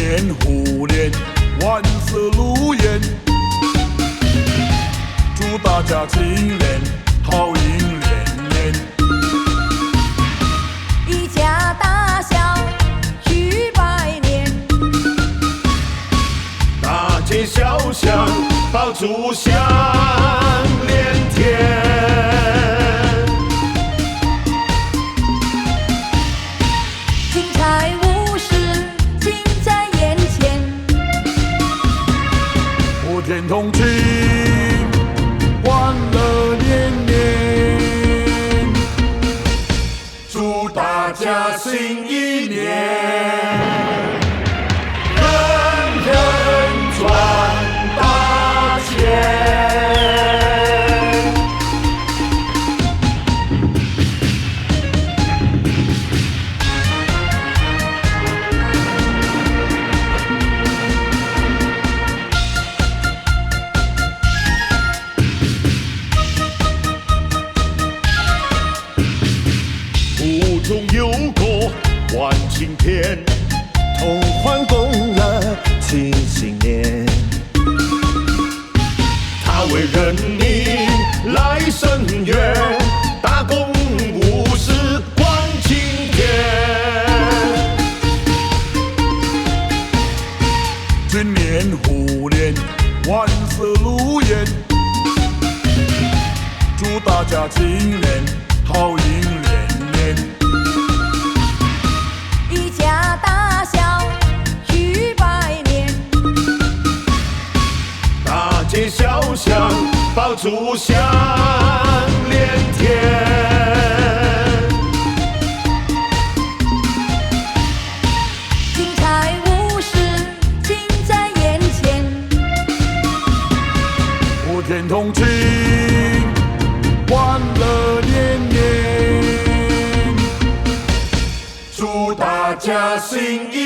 年虎年万事如愿，祝大家今年好运连连，一家大小许百年，大街小巷爆竹响连天。金财无事近在眼前，普天同庆，欢乐年年，祝大家新一年人人赚大钱。途中有过万顷田，同欢共乐庆新年。他为人民来伸冤，大公无私关青天。今年虎年万事如愿，祝大家今年好运连连，一家大小许百年，大街小巷爆竹响连天。金财无事近在眼前，普天同庆，欢乐年年，祝大家新一